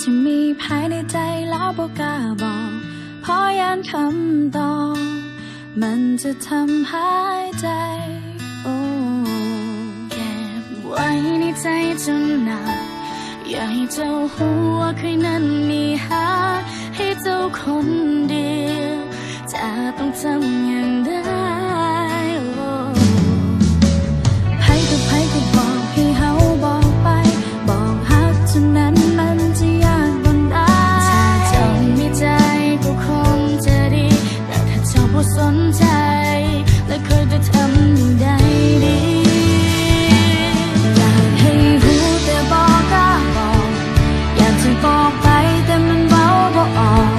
ที่มีภายในใจแล้วบ่กล้าบอกเพราะยันคำตอบมันจะทำหายใจเก็บไว้ในใจจนนานอยากให้เจ้าหัวเคยนั้นมีหาให้เจ้าคนเดียวจะต้องทำอย่างไรไผก็บอกให้เฮาบอกไปบอกฮักจนนั้นมันจะยากบนได้ถ้าเจ้ามีใจก็คงจะดีแต่ถ้าเจ้าบ่สนใจและเคยจะทำอย่างใดดีอยากให้รู้แต่บอกกล้าบอกอยากจะบอกไปแต่มันเว้าบ่ออก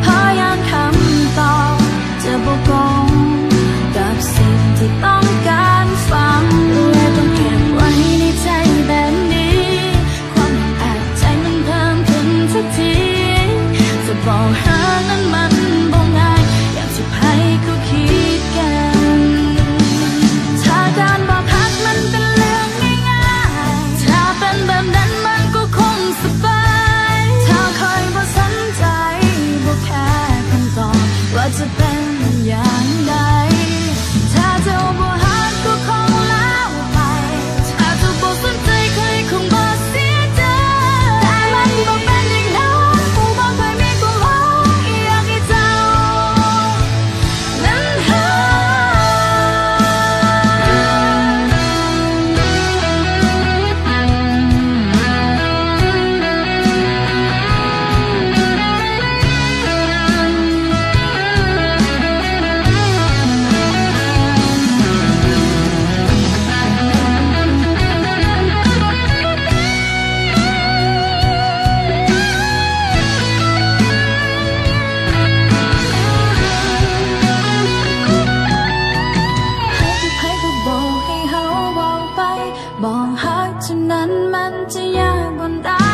เพราะยันคำตอบจะบ่กงกับสิ่งที่ต้องการฟังและต้องเก็บไว้ในใจแบบนี้ความอัดใจมันเพิ่มขึ้นทุกทีจะบอกหานั้นมันบ่ง่ายอย่างที่ไผก็คิดกันถ้าการบอกฮักมันเป็นเรื่องง่ายๆถ้าเป็นแบบนั้นมันก็คงสบายถ้าคอยบ่สนใจบ่แค่คำตอบว่าจะเป็นอย่างใดถ้าเจ้าบ่ฮักก็คงแล้วไปถ้าเจ้าบ่สนใจใครคงบ่เสียใจแต่มันบ่เป็นอย่างนั้นผู้บ่เคยมีความหวังอยากให้เจ้านั้นหาไผก็บอกให้เฮาบอกไปบอกฮักเท่านั้นมันจะยากบนได้